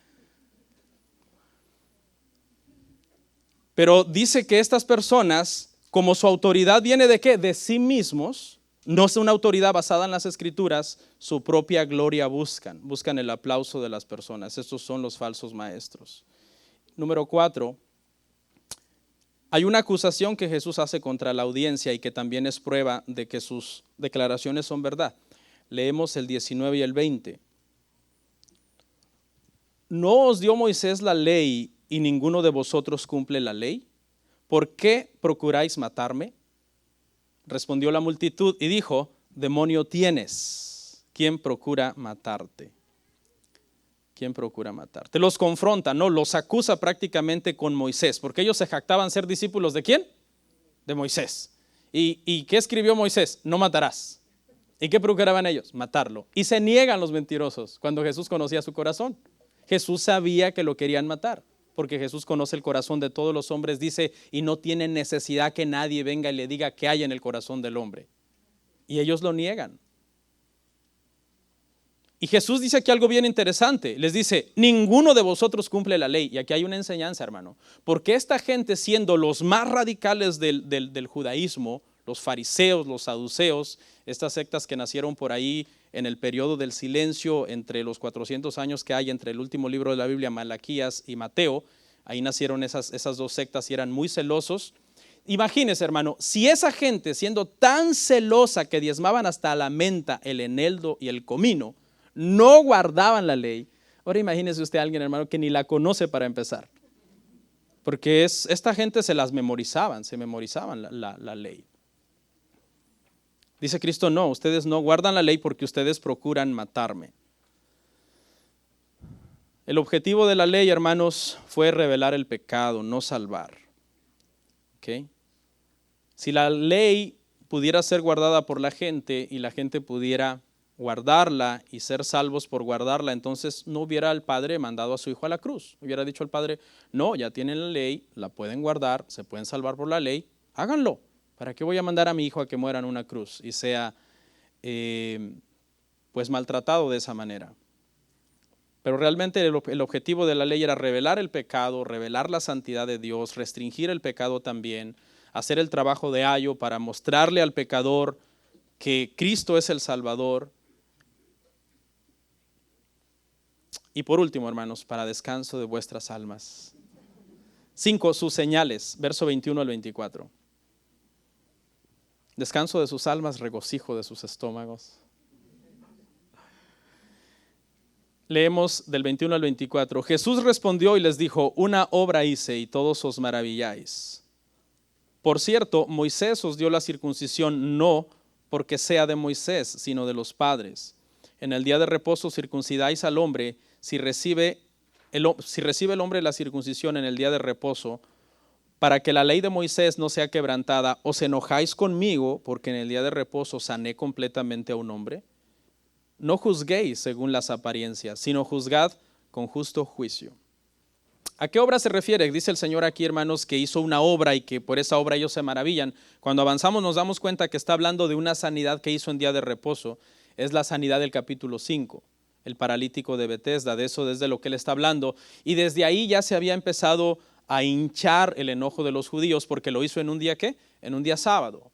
Pero dice que estas personas, como su autoridad viene de ¿qué? De sí mismos, no es una autoridad basada en las Escrituras, su propia gloria buscan el aplauso de las personas. Estos son los falsos maestros. Número 4, hay una acusación que Jesús hace contra la audiencia y que también es prueba de que sus declaraciones son verdad. Leemos el 19 y el 20. ¿No os dio Moisés la ley y ninguno de vosotros cumple la ley? ¿Por qué procuráis matarme? Respondió la multitud y dijo, demonio tienes, ¿quién procura matarte? ¿Quién procura matarte? Los confronta, ¿no? Los acusa prácticamente con Moisés, porque ellos se jactaban ser discípulos ¿de quién? De Moisés. ¿Y qué escribió Moisés? No matarás. ¿Y qué procuraban ellos? Matarlo. Y se niegan los mentirosos cuando Jesús conocía su corazón. Jesús sabía que lo querían matar, porque Jesús conoce el corazón de todos los hombres, dice, y no tiene necesidad que nadie venga y le diga qué hay en el corazón del hombre. Y ellos lo niegan. Y Jesús dice aquí algo bien interesante, les dice, ninguno de vosotros cumple la ley. Y aquí hay una enseñanza, hermano, porque esta gente, siendo los más radicales del judaísmo, los fariseos, los saduceos, estas sectas que nacieron por ahí en el periodo del silencio entre los 400 años que hay entre el último libro de la Biblia, Malaquías y Mateo, ahí nacieron esas dos sectas y eran muy celosos. Imagínese, hermano, si esa gente, siendo tan celosa que diezmaban hasta la menta, el eneldo y el comino, no guardaban la ley, ahora imagínese usted a alguien, hermano, que ni la conoce para empezar, porque esta gente se memorizaban la ley. Dice Cristo, no, ustedes no guardan la ley porque ustedes procuran matarme. El objetivo de la ley, hermanos, fue revelar el pecado, no salvar. ¿Okay? Si la ley pudiera ser guardada por la gente y la gente pudiera guardarla y ser salvos por guardarla, entonces no hubiera el Padre mandado a su Hijo a la cruz. Hubiera dicho el Padre, no, ya tienen la ley, la pueden guardar, se pueden salvar por la ley, háganlo. ¿Para qué voy a mandar a mi hijo a que muera en una cruz y sea pues maltratado de esa manera? Pero realmente el objetivo de la ley era revelar el pecado, revelar la santidad de Dios, restringir el pecado también, hacer el trabajo de ayo para mostrarle al pecador que Cristo es el Salvador. Y por último, hermanos, para descanso de vuestras almas. 5, sus señales, verso 21 al 24. Descanso de sus almas, regocijo de sus estómagos. Leemos del 21 al 24. Jesús respondió y les dijo: una obra hice y todos os maravilláis. Por cierto, Moisés os dio la circuncisión no porque sea de Moisés, sino de los padres. En el día de reposo circuncidáis al hombre, si recibe el hombre la circuncisión en el día de reposo, para que la ley de Moisés no sea quebrantada. ¿Os enojáis conmigo porque en el día de reposo sané completamente a un hombre? No juzguéis según las apariencias, sino juzgad con justo juicio. ¿A qué obra se refiere? Dice el Señor aquí, hermanos, que hizo una obra y que por esa obra ellos se maravillan. Cuando avanzamos nos damos cuenta que está hablando de una sanidad que hizo en día de reposo. Es la sanidad del capítulo 5, el paralítico de Betesda, de eso desde lo que él está hablando. Y desde ahí ya se había empezado a hinchar el enojo de los judíos porque lo hizo en un día, ¿qué? En un día sábado.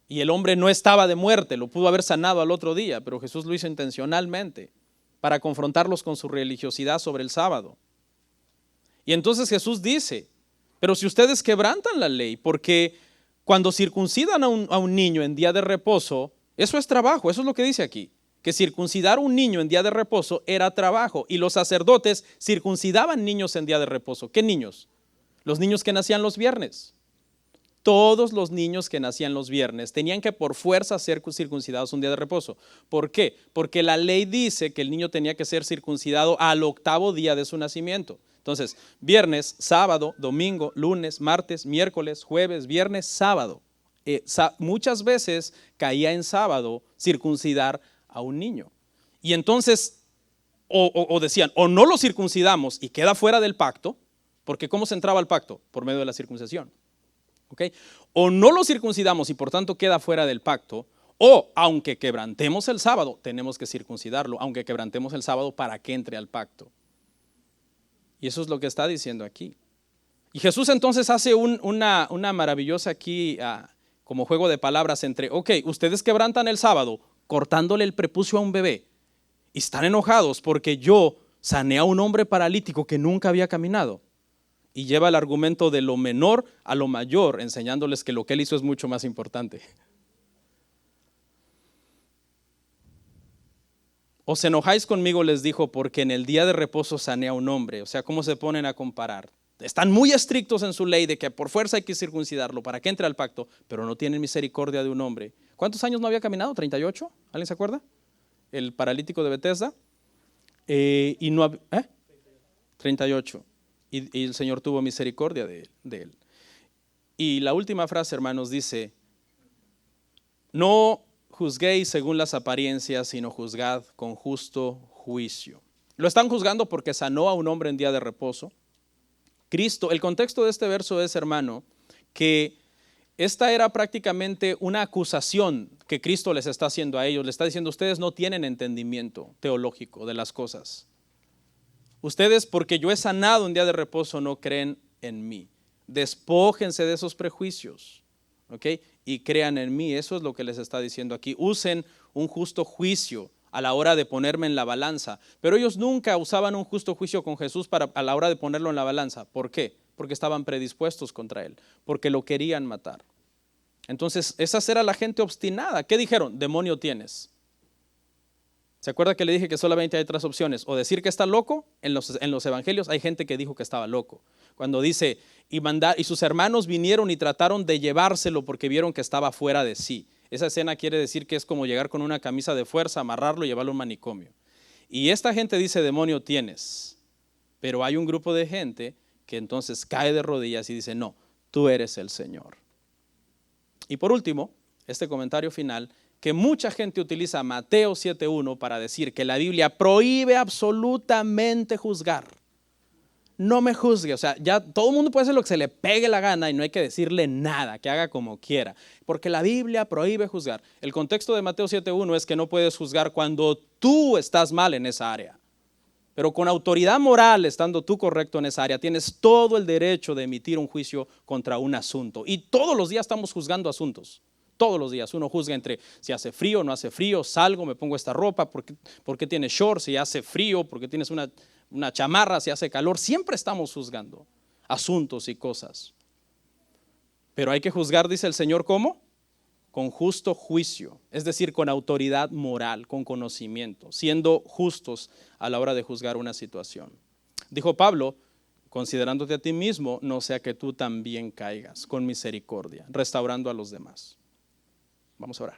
Y el hombre no estaba de muerte, lo pudo haber sanado al otro día, pero Jesús lo hizo intencionalmente para confrontarlos con su religiosidad sobre el sábado. Y entonces Jesús dice: pero si ustedes quebrantan la ley, porque cuando circuncidan a un niño en día de reposo, eso es trabajo, eso es lo que dice aquí, que circuncidar a un niño en día de reposo era trabajo, y los sacerdotes circuncidaban niños en día de reposo. ¿Qué niños? Los niños que nacían los viernes. Todos los niños que nacían los viernes tenían que por fuerza ser circuncidados un día de reposo. ¿Por qué? Porque la ley dice que el niño tenía que ser circuncidado al 8º día de su nacimiento. Entonces, viernes, sábado, domingo, lunes, martes, miércoles, jueves, viernes, sábado. Muchas veces caía en sábado circuncidar a un niño. Y entonces, o decían, o no lo circuncidamos y queda fuera del pacto, porque ¿cómo se entraba al pacto? Por medio de la circuncisión. ¿Okay? O no lo circuncidamos y por tanto queda fuera del pacto, o aunque quebrantemos el sábado, tenemos que circuncidarlo, aunque quebrantemos el sábado para que entre al pacto. Y eso es lo que está diciendo aquí. Y Jesús entonces hace una maravillosa aquí como juego de palabras entre, ustedes quebrantan el sábado cortándole el prepucio a un bebé y están enojados porque yo sané a un hombre paralítico que nunca había caminado. Y lleva el argumento de lo menor a lo mayor, enseñándoles que lo que él hizo es mucho más importante. Os enojáis conmigo, les dijo, porque en el día de reposo sané a un hombre. O sea, ¿cómo se ponen a comparar? Están muy estrictos en su ley de que por fuerza hay que circuncidarlo para que entre al pacto, pero no tienen misericordia de un hombre. ¿Cuántos años no había caminado? ¿38? ¿Alguien se acuerda? El paralítico de Betesda. 38. Y el Señor tuvo misericordia de él. Y la última frase, hermanos, dice: no juzguéis según las apariencias, sino juzgad con justo juicio. Lo están juzgando porque sanó a un hombre en día de reposo. Cristo, el contexto de este verso es, hermano, que esta era prácticamente una acusación que Cristo les está haciendo a ellos. Les está diciendo: ustedes no tienen entendimiento teológico de las cosas. Ustedes, porque yo he sanado un día de reposo, no creen en mí. Despójense de esos prejuicios, ¿ok? Y crean en mí. Eso es lo que les está diciendo aquí. Usen un justo juicio a la hora de ponerme en la balanza. Pero ellos nunca usaban un justo juicio con Jesús a la hora de ponerlo en la balanza. ¿Por qué? Porque estaban predispuestos contra él, porque lo querían matar. Entonces, esa era la gente obstinada. ¿Qué dijeron? Demonio tienes. ¿Se acuerda que le dije que solamente hay 3 opciones? O decir que está loco. En los evangelios hay gente que dijo que estaba loco. Cuando dice, y sus hermanos vinieron y trataron de llevárselo porque vieron que estaba fuera de sí. Esa escena quiere decir que es como llegar con una camisa de fuerza, amarrarlo y llevarlo a un manicomio. Y esta gente dice, demonio tienes. Pero hay un grupo de gente que entonces cae de rodillas y dice, no, tú eres el Señor. Y por último, este comentario final, que mucha gente utiliza Mateo 7:1 para decir que la Biblia prohíbe absolutamente juzgar. No me juzgue, o sea, ya todo el mundo puede hacer lo que se le pegue la gana y no hay que decirle nada, que haga como quiera, porque la Biblia prohíbe juzgar. El contexto de Mateo 7:1 es que no puedes juzgar cuando tú estás mal en esa área. Pero con autoridad moral, estando tú correcto en esa área, tienes todo el derecho de emitir un juicio contra un asunto. Y todos los días estamos juzgando asuntos. Todos los días uno juzga entre si hace frío o no hace frío, salgo, me pongo esta ropa, ¿por qué tienes shorts si hace frío? ¿Por qué tienes una chamarra si hace calor? Siempre estamos juzgando asuntos y cosas. Pero hay que juzgar, dice el Señor, ¿cómo? Con justo juicio, es decir, con autoridad moral, con conocimiento, siendo justos a la hora de juzgar una situación. Dijo Pablo, considerándote a ti mismo, no sea que tú también caigas, con misericordia, restaurando a los demás. Vamos a orar.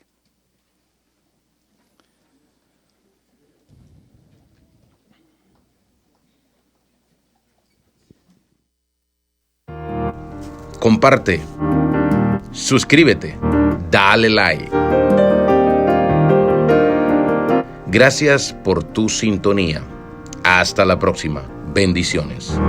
Comparte, suscríbete, dale like. Gracias por tu sintonía. Hasta la próxima. Bendiciones.